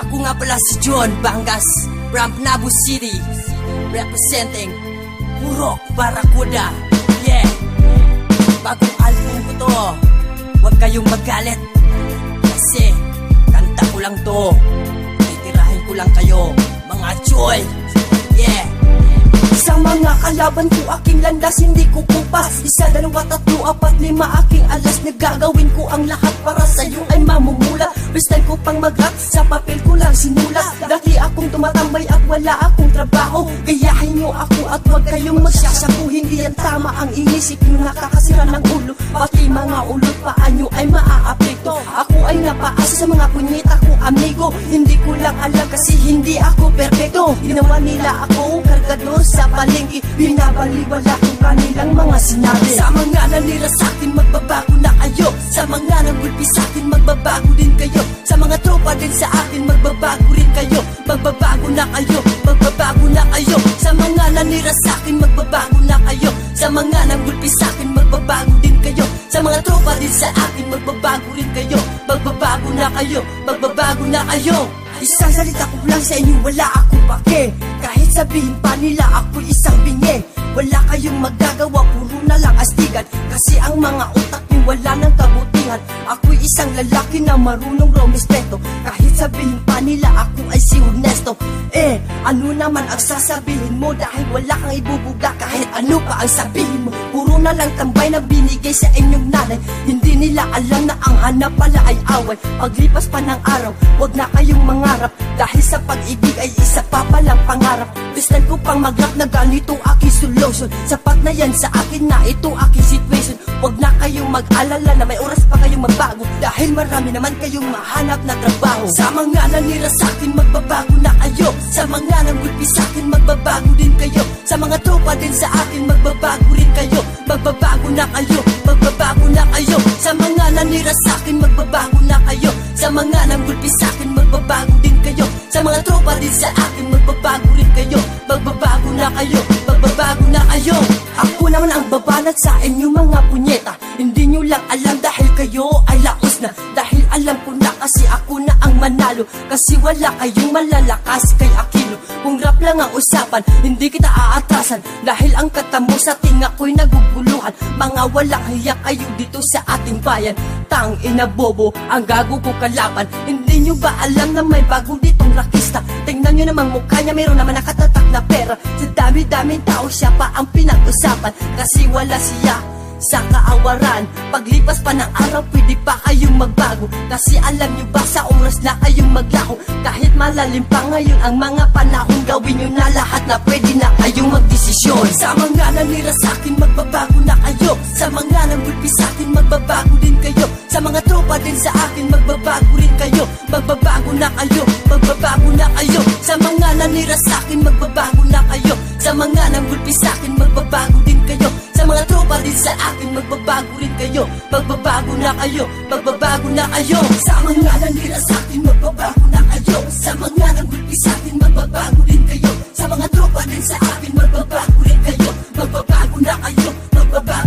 Ako nga pala si John Bangas from Nabu City, representing Purok Barracuda. Yeah, bagong album ko to. Huwag kayong magalit kasi kanta ko lang to. Titirahin ko lang kayo, mga choy. Yeah. Sa mga kalaban ko aking landas hindi ko kumpas. Isa, dalawa, tatlo, apat, lima aking alas. Nagagawin ko ang lahat para sa'yo ay mamumulat. Basta ko pang mag-rap, sa papel ko lang sinulat. Dati akong tumatambay at wala akong trabaho. Gayahin nyo ako at huwag kayong magsasaku. Hindi yan tama ang inisip nyo, nakakasira ng ulo. Pati mga ulot paa nyo ay maaapekto. Ako ay napaasa sa mga punyeta ko, amigo. Hindi ko lang alam kasi hindi ako perfecto. Ginawa nila ako kargador sa palengke, binabaliwala ko kanilang mga sinabi. Sa mga nanira sa'kin, magbabago na kayo. Sa mga nagulpi sa'kin, magbabago din kayo. Sa mga tropa din sa akin, magbabago rin kayo. Magbabago na kayo, magbabago na kayo. Sa mga nanira sa'kin, magbabago na kayo. Sa mga nagulpi sa'kin, magbabago din kayo. Sa mga tropa din sa akin, magbabago rin kayo. Magbabago na kayo, magbabago na kayo. Isang salita ko lang sa inyo, wala akong pake. Kahit sabihin pa nila ako'y isang bingi. Wala kayong magagawa, puro na lang astigan. Kasi ang mga utak niyo wala ng kabutihan. Ako'y isang lalaki na marunong rumespeto. Kahit sabihin pa nila ako ay si Ernesto. Ano naman ang sasabihin mo dahil wala kang ibubuga. Kahit ano pa ang sabihin mo, puro na lang tambay na binigay sa inyong nanay. Hindi nila alam na ang hanap pala ay away. Paglipas pa ng araw, wag na kayong mangarap. Dahil sa pag-ibig ay isa pa palang pangarap. Bistan ko pang mag-rap na ganito aking solution. Sapat na yan sa akin na ito aking situation. Wag na kayong mag-alala na may oras pa kayong magbago. Dahil marami naman kayong mahanap na trabaho. Sa mga nanira sa'kin, magbabago na kayo. Sa mga nagulpi sa'kin, magbabago din kayo. Sa mga tropa din sa akin, magbabago rin kayo. Magbabago na kayo, magbabago na kayo. Sa mga nanira sa'kin, magbabago na kayo. Sa mga nagulpi sa'kin, magbabago din kayo. Sa mga tropa din sa akin, magbabago rin kayo. Magbabago na kayo, magbabago na kayo. Ako naman ang babanat sa inyo mga punyeta. Hindi nyo lang alam dahil kayo ay laos na. Dahil alam ko na kasi ako na ang manalo. Kasi wala kayong malalakas kay Aquino. Kung rap lang ang usapan, hindi kita aatrasan. Dahil ang kata mo sa tinga ko'y naguguluhan. Mga walang hiya kayo dito sa ating bayan. Tang ina bobo, ang gago ko kalaban. Hindi nyo ba alam na may bago ditong rakista? Tingnan nyo namang mukha niya, meron naman nakatatak na pera. Sa dami-daming tao siya pa ang pinag-usapan. Kasi wala siya sa kaawaran. Paglipas pa ng araw, pwede pa kayong magbago. Kasi alam nyo ba sa oras na kayong maglaho? Kahit malalim pa ngayon ang mga panahon, gawin nyo na lahat na pwede na kayong magdesisyon. Sa mga nanira sa'kin, magbabago na kayo. Sa mga nagulpi sa'kin, magbabago din kayo. Sa mga tropa din sa akin, magbabago rin kayo. Magbabago na kayo, magbabago na kayo. Sa mga nanira sa'kin, magbabago na kayo. Sa mga nagulpi sa'kin, magbabago din kayo. Sa mga tropa din sa akin, magbabago rin kayo. Magbabago na kayo, magbabago na kayo. Sa mga nanira sa'kin, magbabago na kayo. Sa mga nagulpi sa'kin, magbabago din kayo. Sa mga tropa din sa akin, magbabago rin kayo. Magbabago na kayo, magbabago